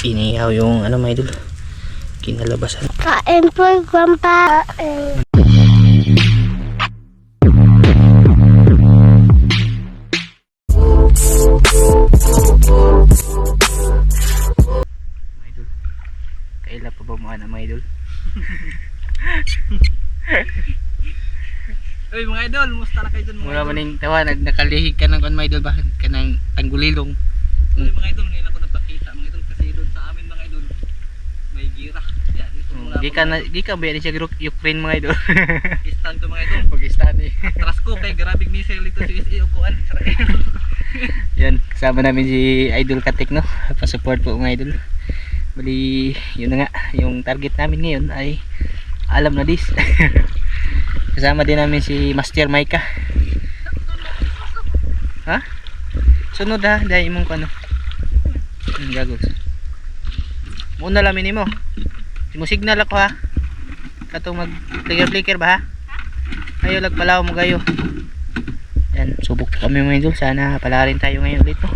inihaw yung ano mga idol, kinalabasan. Kain po, Grandpa. Mga idol, kaila pa ba mga mga idol? Uy mga idol, musta na kayo dyan mga Mura idol? maning tawa, nakalihig ka ng mga idol, bakit ka ng tanggulilong? Uy mga idol, ngayon ako nagpakita mga idol kasi doon sa amin mga idol may gira. Yan, dito muna Di ka ba yan siya Ukraine mga idol? stand ko mga idol. Pag-istan eh. Atras ko kay grabing missile dito sa USA o kuan. Yan, kasama namin si Idol Katik, no? Pa-support po mga idol. Bali, yun na nga, yung target namin ngayon ay alam na dis. Kasama din namin si Master Micah. Ha? Sunod ha, dahil imong ko ano. Gagos. Muna lamin mo. Di mo signal ako ha. Katong mag flicker ba ha? Ayo lagpalaw mo gayo. Yan, subok kami mga idol. Sana pala rin tayo ngayon ulit, no?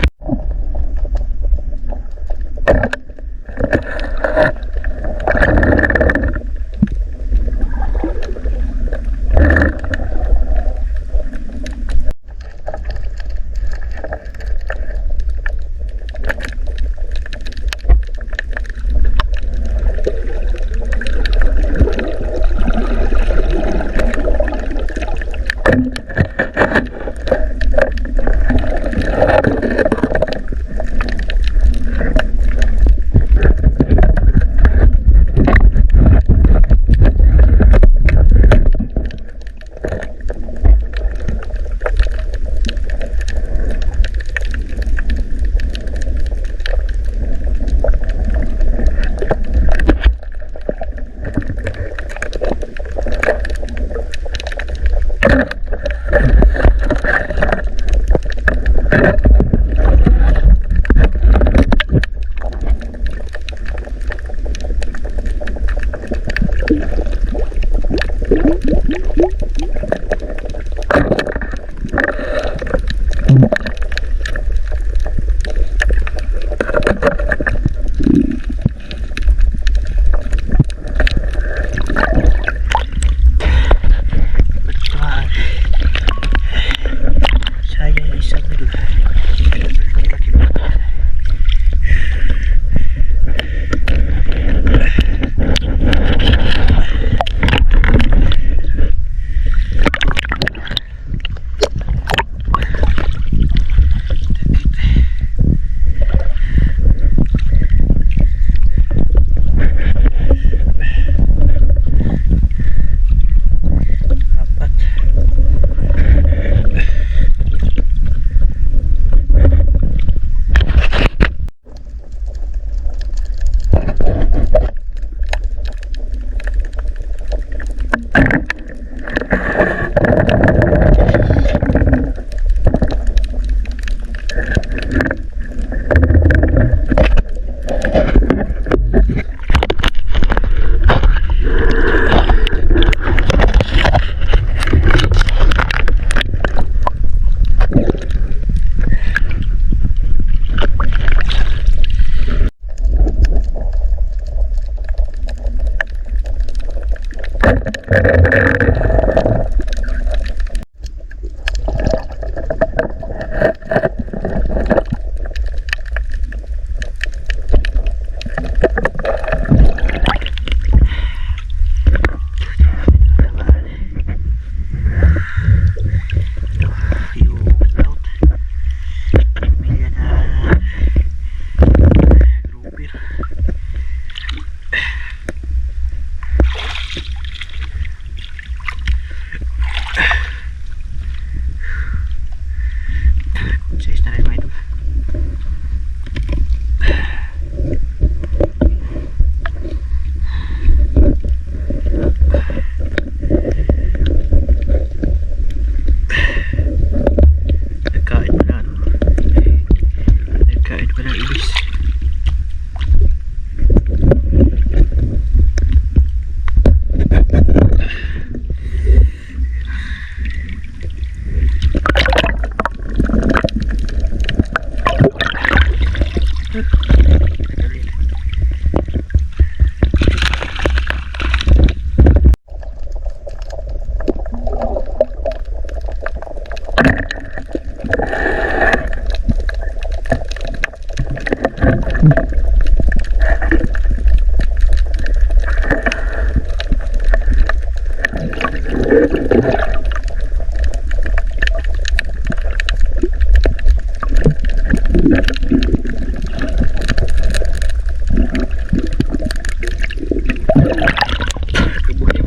Kabuhay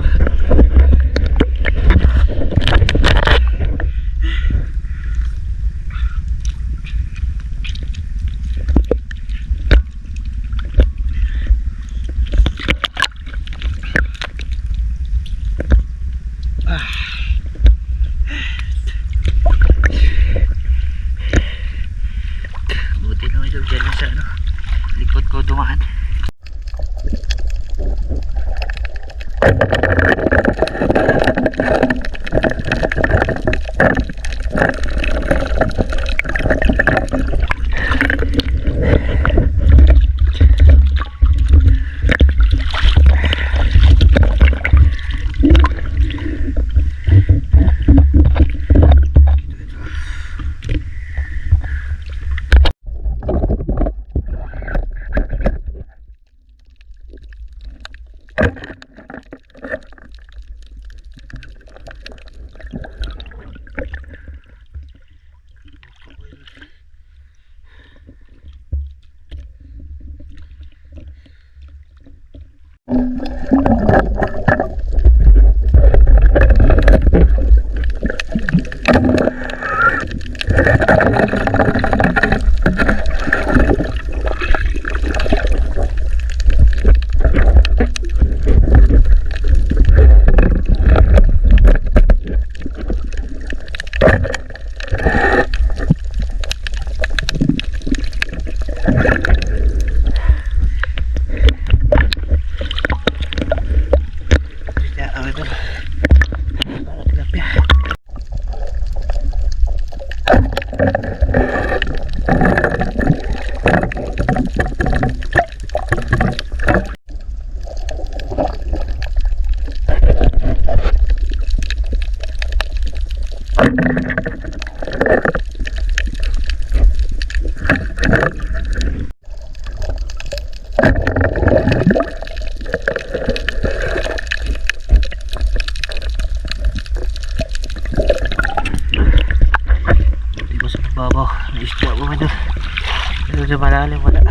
ba? Buti naman yung dyan lang sa ano, likod ko dumaan. Isda mo doon. Doon sa malalim wala.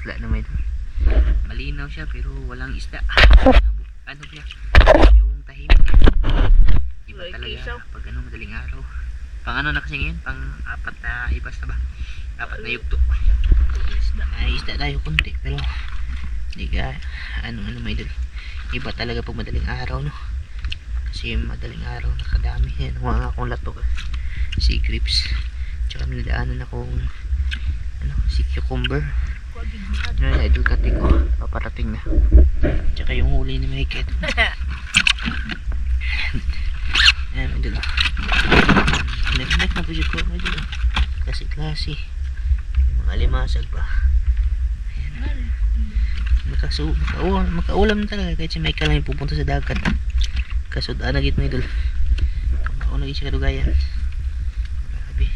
isla na may malinaw siya pero walang isda. Ano siya? Yung tahimik. Iba talaga pag ano madaling araw. Pang ano na kasi ngayon? Pang 4 na ibas na ba? 4 na yugto. Ay isda tayo kunti pero hindi ka ano may iba talaga pag madaling araw no. Kasi madaling araw nakadami yan. Mga akong lato sea grapes. Tsaka nilidaanan akong ano, si cucumber. Ay, idol katik ko. Paparating na. Tsaka yung huli ni Miket. Ayan, idol. Naglag na po siya ko. Idol. Klase-klase. Mga limasag pa. Ayan. Makaulam na talaga. Kahit si Michael lang yung pupunta sa dagat. Kasudaan na git mo idol. Kamaon na siya kadugayan. Grabe.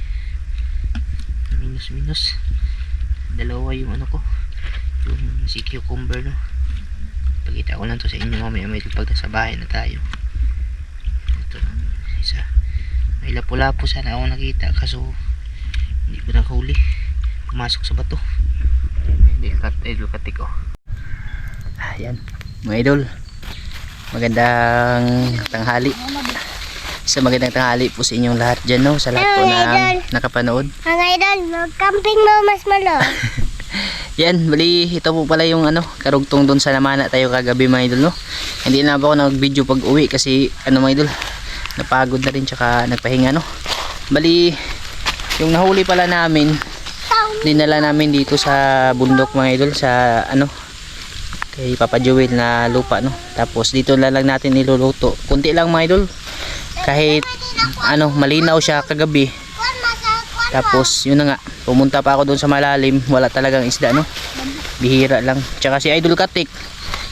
Minus. Dalawa yung ano ko, yung si cucumber no. Pagkita ko lang to sa inyo mamaya may pag nasa bahay na tayo. Ito lang isa, may lapu-lapu sana ako nakita kaso hindi ko nakahuli, pumasok sa bato. Hindi idol katik ko. Ayan mga idol, magandang tanghali. Sa magandang tanghali po sa inyong lahat dyan no, sa lahat po na nakapanood. Mga idol, mag-camping mo mas malo. Yan, bali ito po pala yung ano, karugtong doon sa namana tayo kagabi mga idol no. Hindi na ba ako nag-video pag uwi kasi ano mga idol, napagod na rin tsaka nagpahinga no. Bali yung nahuli pala namin, dinala namin dito sa bundok mga idol, sa ano kay Papa Joel na lupa no. Tapos dito lang natin niluluto. Kunti lang mga idol. Kahit ano malinaw siya kagabi. Tapos yun na nga, pumunta pa ako doon sa malalim, wala talagang isda no, bihira lang. Tsaka si Idol Katik,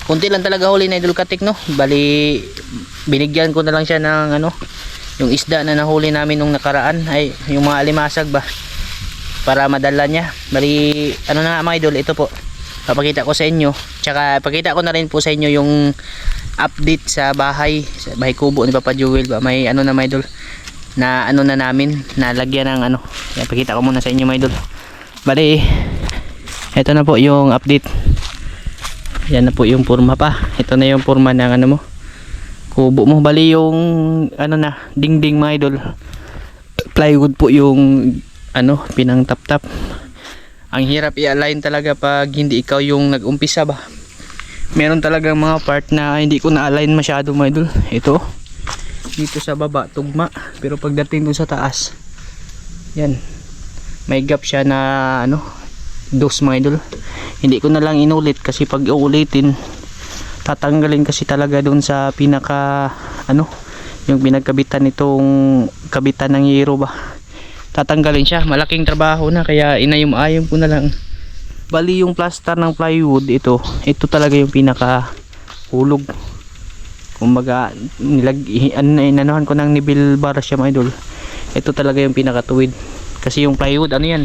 kunti lang talaga huli na Idol Katik no. Bali binigyan ko na lang siya ng ano, yung isda na nahuli namin nung nakaraan, ay yung mga alimasag ba, para madala niya. Bali ano na nga mga idol, ito po papakita ko sa inyo. Tsaka pakita ko na rin po sa inyo yung update sa bahay kubo ni Papa Joel ba. May ano na mga idol, na ano na namin, nalagyan ng ano. Yan, pakita ko muna sa inyo mga idol. Bali ito na po yung update. Yan na po yung forma pa. Ito na yung forma ng ano mo, kubo mo. Bali yung ano na, dingding mga idol, plywood po yung ano, pinang tap-tap. Ang hirap i-align talaga pag hindi ikaw yung nag-umpisa ba. Meron talagang mga part na hindi ko na-align masyado mga idol. Ito dito sa baba tugma, pero pagdating dun sa taas, yan may gap siya na ano, dos mga idol. Hindi ko na lang inulit kasi pag uulitin tatanggalin kasi talaga dun sa pinaka ano, yung pinagkabitan nitong kabitan ng yero ba, tatanggalin siya. Malaking trabaho na kaya inayom-ayom ko na lang. Bali yung plaster ng plywood, ito talaga yung pinaka hulog. Kumbaga inanuhan ko ng nibil bar siya mga idol. Ito talaga yung pinakatuwid. Kasi yung plywood ano yan,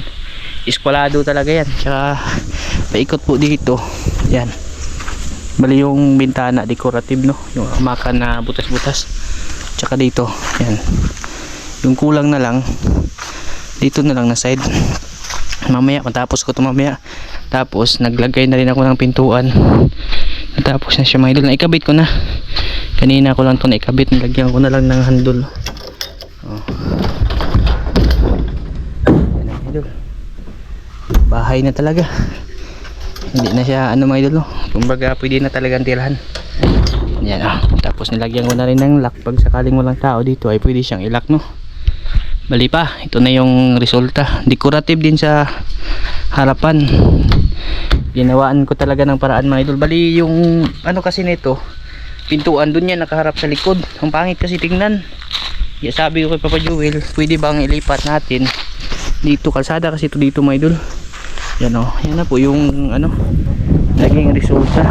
iskwalado talaga yan. Tsaka paikot po dito. Yan. Bali yung bintana decorative no, yung amakan na butas-butas. Tsaka dito, yan. Yung kulang na lang dito na lang na side. Mamaya matapos ko ito mamaya. Tapos naglagay na rin ako ng pintuan. Tapos na siya mga idol, na ikabit ko na. Kanina ko lang ito na ikabit, nilagyan ko na lang ng handle. Oh. Yan na idol, bahay na talaga. Hindi na siya ano mga idol, kumbaga pwede na talagang tirahan. Yan oh. Tapos nilagyan ko na rin ng lock, pag sakaling walang tao dito ay pwede siyang ilock no. Bali pa, ito na yung resulta. Decorative din sa harapan. Ginawaan ko talaga ng paraan mga idol. Bali yung ano kasi nito, pintuan dun yan nakaharap sa likod. Ang pangit kasi tingnan. Ya, sabi ko kay Papa Joel, pwede bang ilipat natin dito, kalsada kasi ito dito mga idol. Yan o, yan na po yung ano, naging resulta.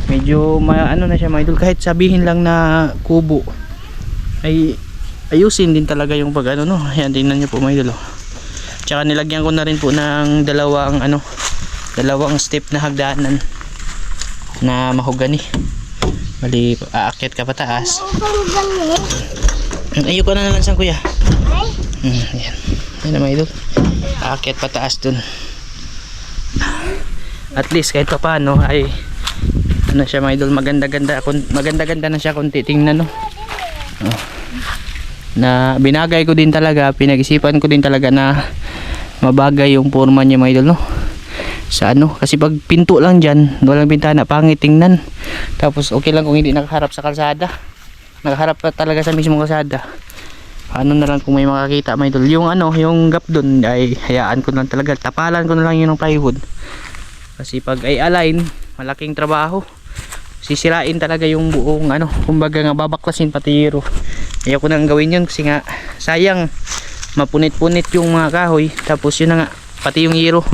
Medyo ano na siya mga idol. Kahit sabihin lang na kubo ay ayusin din talaga yung pag ano no. Yan, tingnan nyo po mga idol. Tsaka nilagyan ko na rin po ng dalawang ano, dalawang step na hagdanan na mahogani. Bali aakyat ka pataas. Ayoko na nalansan kuya. Yan. Yan na mga idol, aakyat pataas dun. at least kahit pa paano ay ano siya mga idol, maganda-ganda na siya kung titingnan, no. Oh. Na binagay ko din talaga, pinag-isipan ko din talaga na mabagay yung forma niya mga idol, no. Sa ano, kasi pag pinto lang dyan, walang bintana, pangit tingnan. Tapos okay lang kung hindi nakaharap sa kalsada, nakaharap pa talaga sa mismong kalsada. Ano na lang kung may makakita mga idol. Yung ano, yung gap dun ay hayaan ko lang talaga, tapalan ko na lang yun ng plywood. Kasi pag ay align, malaking trabaho, sisirain talaga yung buong ano, kumbaga nga babaklasin pati yero. Ayaw ko nang gawin yun kasi nga sayang, mapunit-punit yung mga kahoy, tapos yun na nga, pati yung yero.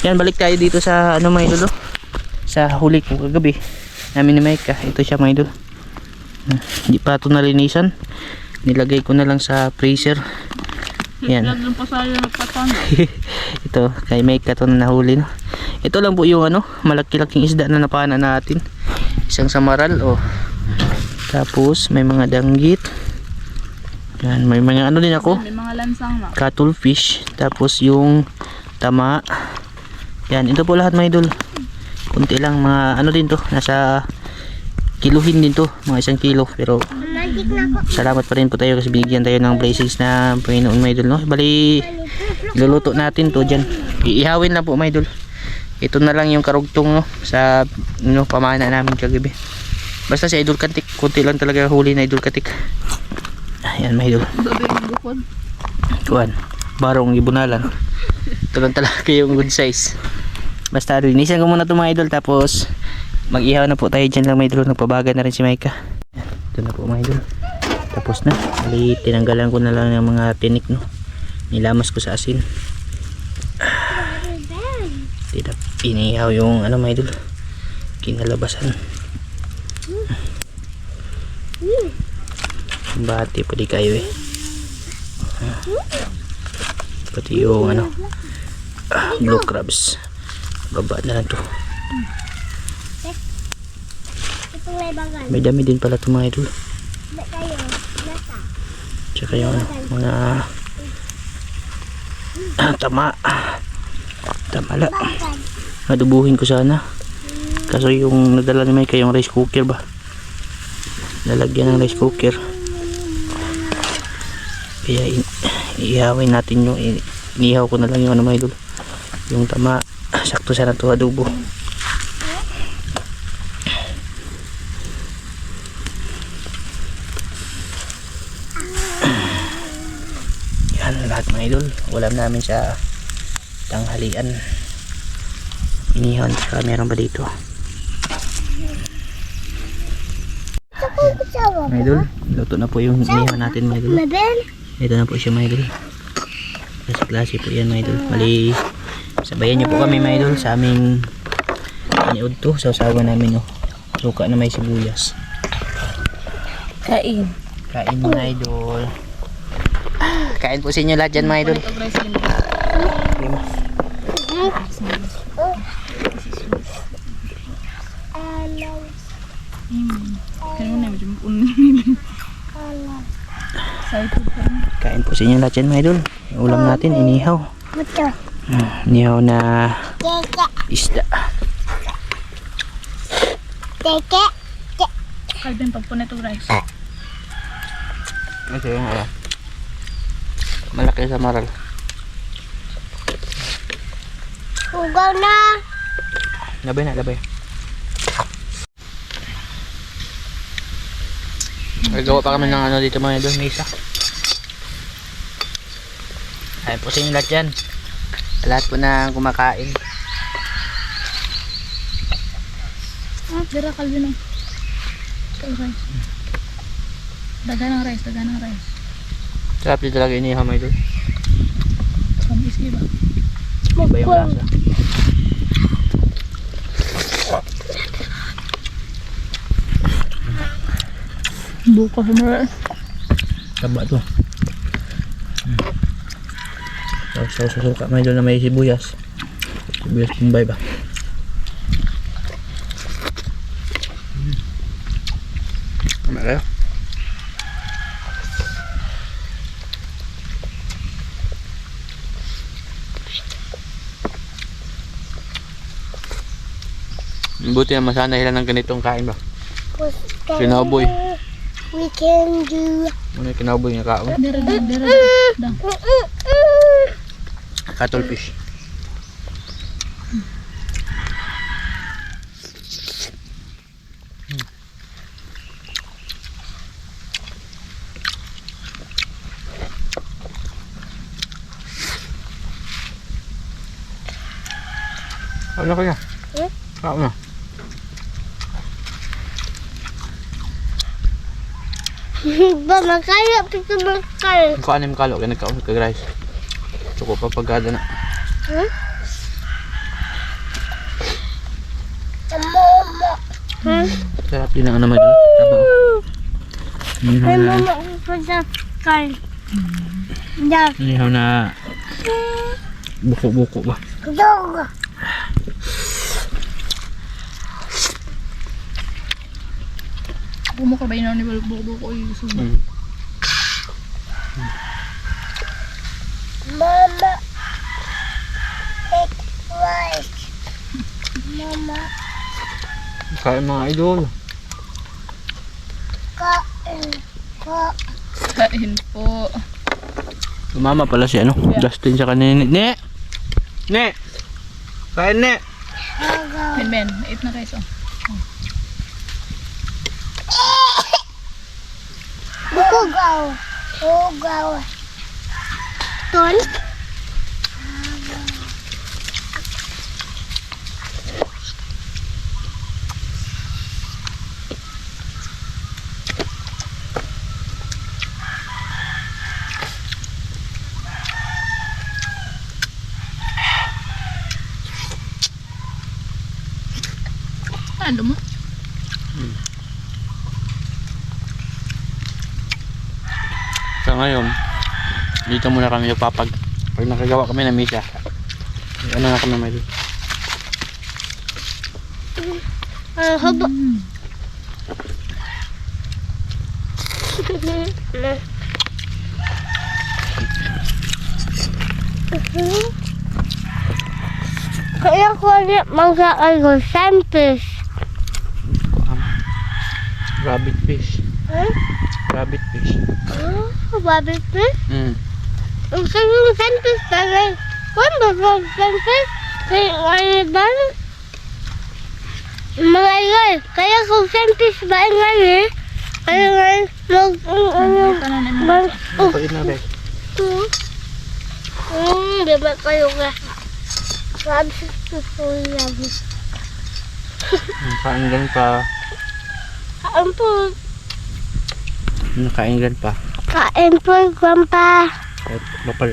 Yan, balik tayo dito sa ano mga idol, sa huli ko kagabi namin ni Micah. Ito siya mga idol, hindi pa ito nalinisan, nilagay ko na lang sa freezer. Yan. Ito kay Micah ito na nahuli, no? Ito lang po yung ano, malaki-laking isda na napana natin. Isang samaral, oh. Tapos may mga danggit. Yan, may mga ano din ako, May mga lansang na. cuttlefish. Tapos yung tama. Yan, ito po lahat mga idol. Kunti lang, mga ano din to, nasa kiluhin din to, mga 1 kilo. Pero Magic na ako. salamat pa rin po tayo kasi binigyan tayo ng blessings na Panginoon mga idol, no. Bali iluluto natin to dyan, iihawin na po mga idol. Ito na lang yung karugtong, no, sa ano, pamana namin kagabi. Basta si Idol Katik, kunti lang talaga huli na Idol Katik. Ayan mga idol, Babi yung bukod. kuhan, barong ibunalan. Ito lang talaga yung good size. Basta linisan ko muna ito mga idol, tapos mag-ihaw na po tayo dyan lang mga idol. Nagpabaga na rin si Micah. Ito na po mga idol, tapos na. Bali tinanggalan ko na lang ng mga tinik, no, nilamas ko sa asin. Tidak inihaw yung ano mga idol, kinalabasan. Bati pa di kayo eh. Pati yung ano, blue crabs, baba na lang to. Ito may bagal. May dami din pala ito mga idol. Ba't kayo? Nasa? Tsaka yung ano, mga tamala. Bagal. Adubuhin ko sana, kaso yung nadala ni Micah yung rice cooker ba, lalagyan ng rice cooker. Kaya iihawin natin yung, inihaw ko na lang yung ano mga idol, yung tama. Sakto sana to adobo. Yan lahat mga idol, ulam namin sa tanghalian. Inihaw, saka meron ba dito mga idol, luto na po yung inihaw natin mga idol. Mabel? Ito na po siya mga idol, klase po yan mga idol. Mali, sabayan nyo po kami mga idol sa aming aniod to, sa usawa namin, no, suka na may sibuyas. Kain. Kain mga idol, kain po sa inyo lahat dyan mga idol. Ito guys, yun. Lima. Kaya mo na, medyo mapunin. Excited pa rin. Kain po sa inyo lahat dyan mga idol. Yung ulam natin inihaw, Ito. inihaw na Teke. isda. Teke. Calvin, pagpunit ito guys. Ito yung malaki sa maral. Ugaw na. Labay na, labay. Nagawa pa kami ng ano dito mga idol, mesa. Ayun po sa inyo lahat dyan, lahat po na kumakain. Dira, Calvin. Ito rice. Daga ng rice, daga ng rice. Sarap dito talaga inihaw mga idol. Kamis ba? Iba yung lasa. Bukas mo. Taba to. So susuka mga idol na may sibuyas. Sibuyas kumbay ba? Tama kayo? Buti na masanay sila ng ganitong kain ba? What Kinaboy. we can do. Ano yung kinaboy nga kaon? Dira. Dang. Cuttlefish. Ano kaya? Kaon na. Ba, makaya pito makaya. Ang kanin kalo kaya nagkaon ka guys. Suko pa pagkada na. Huh? Mama. Hmm? Sarap din ang ano mo doon. Taba. Ay, mama, ako pa sa kain. Da. Inihaw na buko-buko ba? Dog. Kumo ka ba yun ni Balbo ko yung gusto mo? Mama. Take rice. Mama. Kain mga idol. Kain. Kain po. Mama pala si ano? Justin sa kanina. Ne! Ne! Kain ne! Ben, eat na guys oh. Bugaw. Bugaw. Ton. Ano mo? So ngayon, dito muna kami nagpapag. Pag nakagawa kami ng misa, ano na kami may Haba. Kaya ko ulit magsakan ko samples. rabbit fish. Huh? Rabbit fish. Rabbit fish? Ang sabi samples bagay. Kung ba samples? Kaya ba? Mga kaya kung samples ba ngayon? Kaya ngayon Kanan mo. Kain na rin. Diba kayo ka? Sabi ko yan. Kain gan pa. Kain po. Kain gan pa. Kain po, Grandpa. Kahit mapal.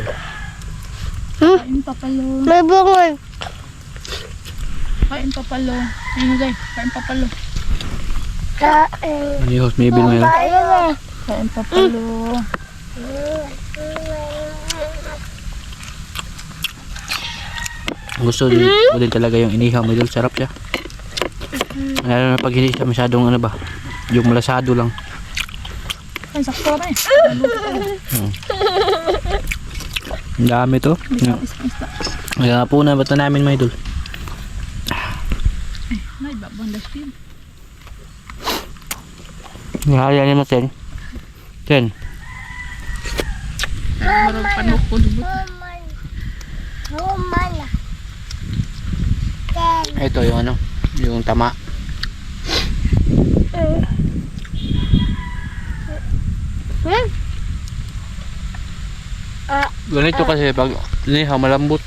Kain papalo. May bungon. Kain papalo. Ayun guys, kain papalo. Kain. Ano yung maybe mo yun? Kain. Kain papalo. Gusto din, ko din talaga yung inihaw. May dul, sarap siya. Lalo na pag hindi siya masyadong ano ba, yung malasado lang. Kain sakto na eh. Ang dami to. Isda. Kaya po na bato namin may dul. Nay, babang dashkin. Nahaya niya natin. Ten. Marag panok ko dubot. Roman. Ito yung ano, yung tama. Ganito kasi pag inihaw malambot.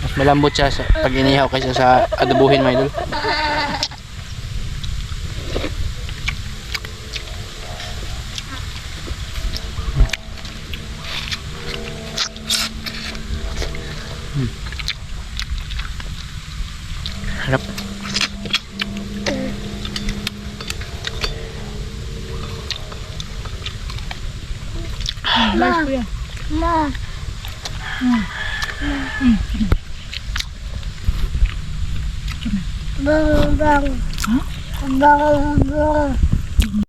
Mas malambot siya sa pag inihaw kaysa sa adobuhin may idol. Harap. Guys, kuya. Ma. Bang bang. Ha? Bang bang.